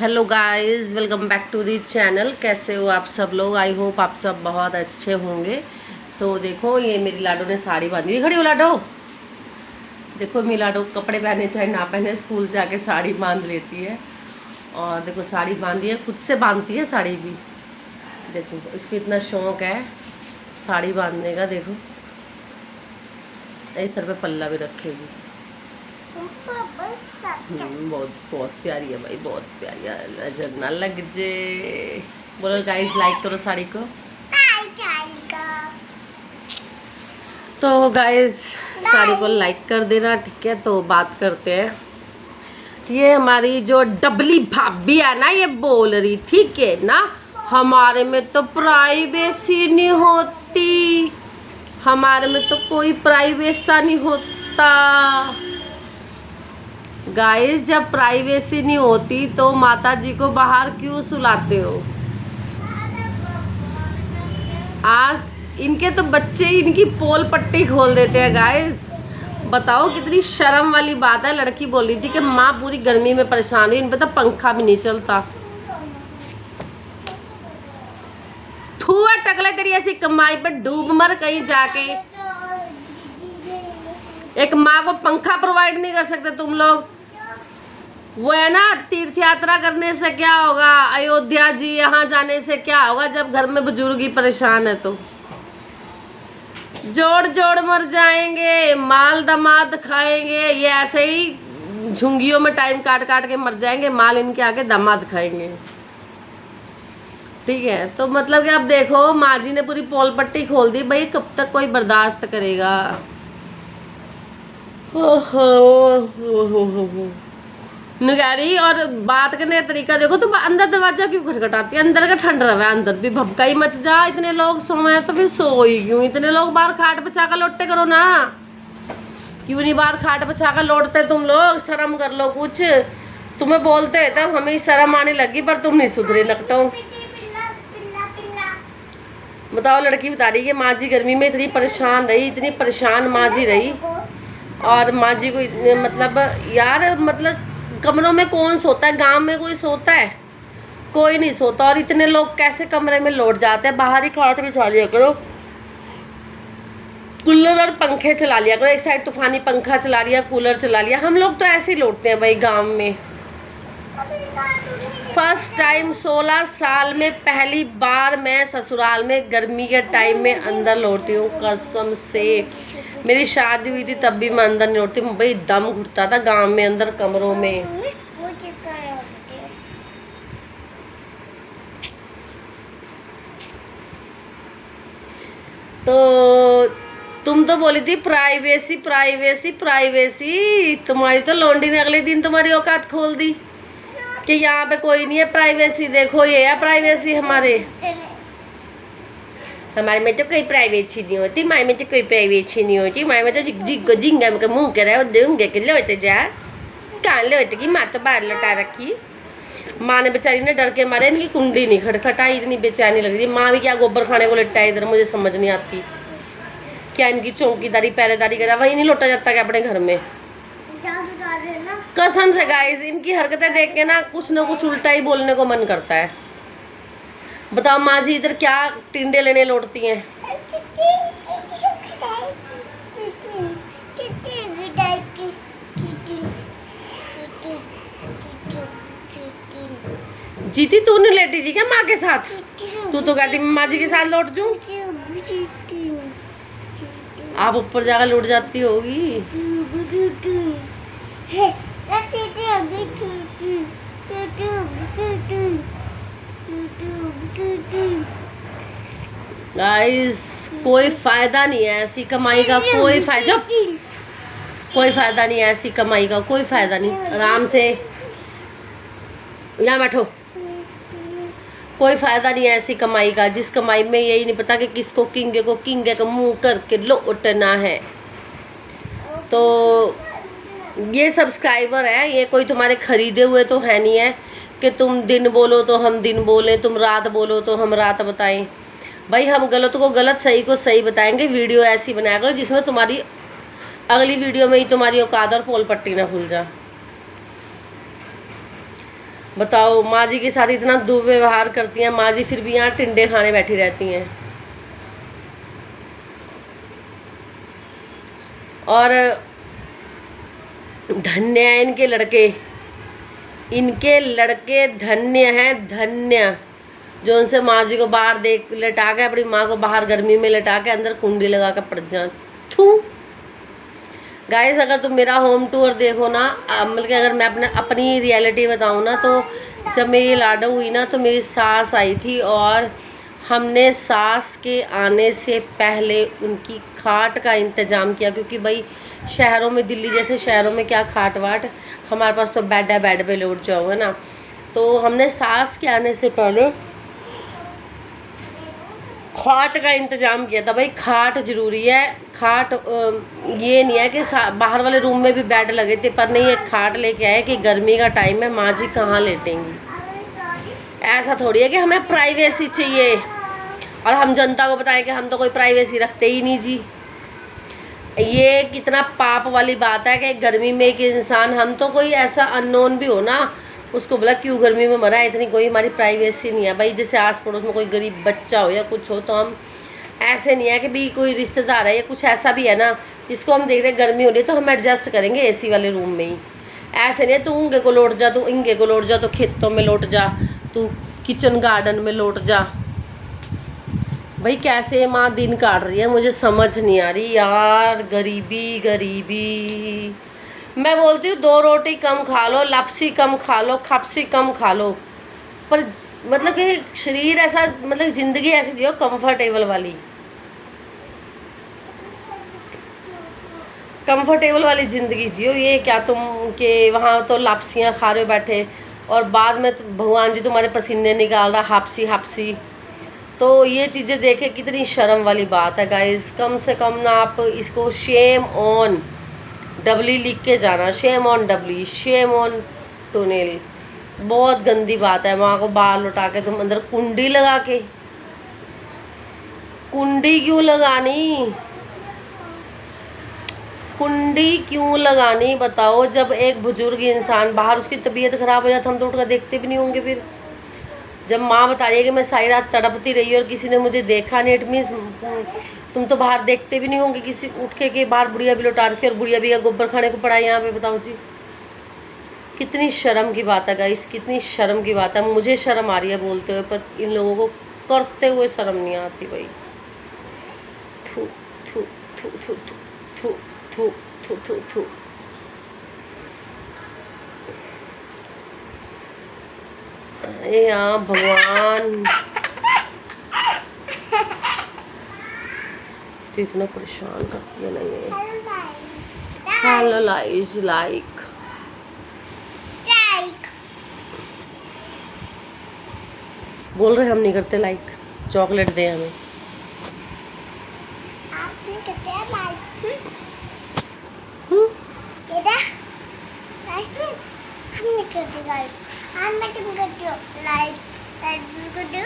Hello guys, welcome back to the channel. कैसे हो आप सब लोग? आई होप आप सब बहुत अच्छे होंगे। सो देखो, ये मेरी लाडो ने साड़ी बांधी है। खड़ी हो लाडो। देखो मेरी लाडो कपड़े पहने चाहे ना पहने, स्कूल से आके साड़ी बांध लेती है। और देखो साड़ी बांधी है, खुद से बांधती है साड़ी भी। देखो इसको इतना शौक है साड़ी बांधने का। देखो इस सर पे पल्ला भी रखेगी। बहुत बहुत प्यारी है भाई, बहुत प्यारी है। नजर ना लग जे। बोलो गाइस, लाइक करो साड़ी को। तो गाइस साड़ी को लाइक कर देना, ठीक है। तो बात करते हैं। ये हमारी जो डबली भाभी है ना, ये बोल रही थी कि ना हमारे में तो प्राइवेसी नहीं होती, हमारे में तो कोई प्राइवेसी नहीं होता। गाइस जब प्राइवेसी नहीं होती तो माता जी को बाहर क्यों सुलाते हो? आज इनके तो बच्चे इनकी पोल पट्टी खोल देते हैं। गाइस बताओ कितनी शर्म वाली बात है। लड़की बोल रही थी कि माँ पूरी गर्मी में परेशान है, इन पे तो पंखा भी नहीं चलता। थू है टकले, तेरी ऐसी कमाई पे डूब मर कहीं जाके। एक माँ को पंखा प्रोवाइड नहीं कर सकते तुम लोग? वो है ना, तीर्थ यात्रा करने से क्या होगा, अयोध्या जी यहाँ जाने से क्या होगा, जब घर में बुजुर्ग ही परेशान है तो जोड़ जोड़ मर जाएंगे, माल दामाद खाएंगे। ये ऐसे ही झुंगियों में टाइम काट काट के मर जाएंगे, माल इनके आके दामाद खाएंगे। ठीक है, तो मतलब कि अब देखो माँ जी ने पूरी पोल पट्टी खोल दी। भाई कब तक कोई बर्दाश्त करेगा? नुगारी। और बात करने का तरीका देखो। तो अंदर दरवाजा क्यों खटखटाती है? अंदर का ठंड रहा है, अंदर भी भभका ही मच जा। इतने लोग सोए तो फिर सोई क्यों? इतने लोग बाहर खाट बचा कर लौटते करो ना। क्यों नहीं बाहर खाट बचा कर लौटते तुम लोग? शर्म कर लो कुछ। तुम्हें बोलते तब हमें शर्म आने लगी, पर तुम नहीं सुधरे नकटो। बताओ, लड़की बता रही है माँ जी गर्मी में इतनी परेशान रही, इतनी परेशान माँ जी रही। और माँ जी को मतलब यार, मतलब कमरों में कौन सोता है? गांव में कोई सोता है? कोई नहीं सोता। और इतने लोग कैसे कमरे में लौट जाते हैं? बाहर ही खाट बिछा लिया करो, कूलर और पंखे चला लिया करो। एक साइड तूफानी पंखा चला लिया, कूलर चला लिया। हम लोग तो ऐसे ही लौटते हैं भाई गांव में। फर्स्ट टाइम 16 साल में पहली बार मैं ससुराल में गर्मी के टाइम में अंदर लौटी हूँ, कसम से। मेरी शादी हुई थी तब भी मैं अंदर नहीं लौटती। भाई दम घुटता था गांव में अंदर कमरों में। तो तुम तो बोली थी प्राइवेसी प्राइवेसी प्राइवेसी। तुम्हारी तो लौंडी ने अगले दिन तुम्हारी औकात खोल दी कि यहाँ पे कोई नहीं है प्राइवेसी। देखो ये है प्राइवेसी। हमारे में तो कोई प्राइवेसी नहीं होती, माई में तो कोई प्राइवेसी नहीं होती। माई में तो जिग्गो जिंगा में मुँह के रहे दूंगे कि लौट जा। कहाँ लौट की? माँ तो बाहर लौटा रखी। माँ ने बेचारी ने डर के मारे इनकी कुंडी नहीं खटखटाई, इतनी बेचैनी लग रही थी। माँ भी क्या गोबर खाने को लट्टा है इधर, मुझे समझ नहीं आती। क्या इनकी चौकीदारी पहरेदारी करा, वही नहीं लौटा जाता क्या अपने घर में? कसम से गाइस, इनकी हरकतें देख के ना कुछ उल्टा ही बोलने को मन करता है। बताओ माँ जी इधर क्या टिंडे लेने लौटती हैं? जीती तूने लेटी थी क्या माँ के साथ? तू तो कहती मैं माँ जी के साथ लौट जाऊं। आप ऊपर जाकर लौट जाती होगी। गाइस कोई फायदा नहीं है ऐसी कमाई का, कोई फायदा नहीं है ऐसी कमाई का, कोई फायदा नहीं। आराम से यहाँ बैठो। कोई फायदा नहीं है ऐसी कमाई का, जिस कमाई में यही नहीं पता कि किसको किंगे को मुंह करके लौटना है। तो ये सब्सक्राइबर है, ये कोई तुम्हारे खरीदे हुए तो है नहीं है कि तुम दिन बोलो तो हम दिन बोलें, तुम रात बोलो तो हम रात बताएं। भाई हम गलत को गलत, सही को सही बताएंगे। वीडियो ऐसी बनाया करो जिसमें तुम्हारी अगली वीडियो में ही तुम्हारी औकात और पोल पट्टी ना भूल जा। बताओ, माँ जी के साथ इतना दुर्व्यवहार करती हैं माँ जी, फिर भी यहाँ टिंडे खाने बैठी रहती हैं। और धन्य है इनके लड़के, इनके लड़के धन्य हैं, धन्य, जो उनसे माँ जी को बाहर देख लेटा के, अपनी माँ को बाहर गर्मी में लेटा के अंदर कुंडी लगा कर पड़ जाए। थू गाइस, अगर तुम मेरा होम टूर देखो ना, मतलब कि अगर मैं अपनी रियलिटी बताऊँ ना, तो जब मेरी लाडो हुई ना तो मेरी सास आई थी और हमने सास के आने से पहले उनकी खाट का इंतज़ाम किया, क्योंकि भाई शहरों में, दिल्ली जैसे शहरों में क्या खाट वाट, हमारे पास तो बेड है, बेड पे लौट जाओ, है ना। तो हमने सास के आने से पहले खाट का इंतज़ाम किया था। भाई खाट ज़रूरी है, खाट ये नहीं है कि बाहर वाले रूम में भी बेड लगे थे, पर नहीं, एक खाट लेके आए कि गर्मी का टाइम है, माँ जी कहाँ लेटेंगी। ऐसा थोड़ी है कि हमें प्राइवेसी चाहिए और हम जनता को बताएं कि हम तो कोई प्राइवेसी रखते ही नहीं जी। ये कितना पाप वाली बात है कि गर्मी में एक इंसान, हम तो कोई ऐसा अननोन भी हो ना, उसको बोला क्यों गर्मी में मरा है, इतनी कोई हमारी प्राइवेसी नहीं है भाई। जैसे आस पड़ोस में कोई गरीब बच्चा हो या कुछ हो, तो हम ऐसे नहीं है कि भाई कोई रिश्तेदार है या कुछ ऐसा भी है ना, जिसको हम देख रहे हैं गर्मी हो रही है तो हम एडजस्ट करेंगे एसी वाले रूम में ही। ऐसे नहीं है तू उंगे को लौट जा, तू इंगे को लौट जा, तो खेतों में लौट जा, तू किचन गार्डन में लौट जा। भाई कैसे माँ दिन काट रही है, मुझे समझ नहीं आ रही यार। गरीबी गरीबी, मैं बोलती हूँ 2 रोटी कम खा लो, लपसी कम खा लो, खपसी कम खा लो, पर मतलब कि शरीर ऐसा, मतलब ज़िंदगी ऐसी जियो कंफर्टेबल वाली, कंफर्टेबल वाली ज़िंदगी जियो। ये क्या तुम के वहाँ तो लापसियाँ खा रहे हो बैठे, और बाद में तो भगवान जी तुम्हारे पसीने निकाल रहा, हापसी हापसी। तो ये चीज़ें देखे कितनी शर्म वाली बात है गाइस। कम से कम ना आप इसको शेम ऑन डबली लिख के जाना, shame on Dabali, shame on टूनेल। बहुत गंदी बात है, माँ को बाल लौटा के तुम अंदर कुंडी लगा के, कुंडी क्यों लगानी, कुंडी क्यों लगानी बताओ। जब एक बुजुर्ग इंसान बाहर, उसकी तबीयत खराब हो जाती, हम तो उठकर देखते भी नहीं होंगे। फिर जब माँ बता रही है कि मैं सारी रात तड़पती रही और किसी ने मुझे देखा नहीं, इट मीन्स तुम तो बाहर देखते भी नहीं होंगे किसी उठ के बाहर बुढ़िया भी लौटा रखी और बुढ़िया भी का गोबर खाने को पड़ा है यहाँ पे। बताओ जी, कितनी शर्म की बात है गाइस, कितनी शर्म की बात है। मुझे शर्म आ रही है बोलते हुए, पर इन लोगों को करते हुए शर्म नहीं आती भाई। थू थू थू थू थू थू थू थू थू। अरे यहाँ भगवान, तो इतना परेशान करती है ना ये। हेलो लाइज, लाइक बोल रहे हम नहीं करते लाइक, चॉकलेट दे हमें। आप नहीं करते हैं लाइक? हम नहीं करते लाइक, हम नहीं करते लाइक, लाइक करते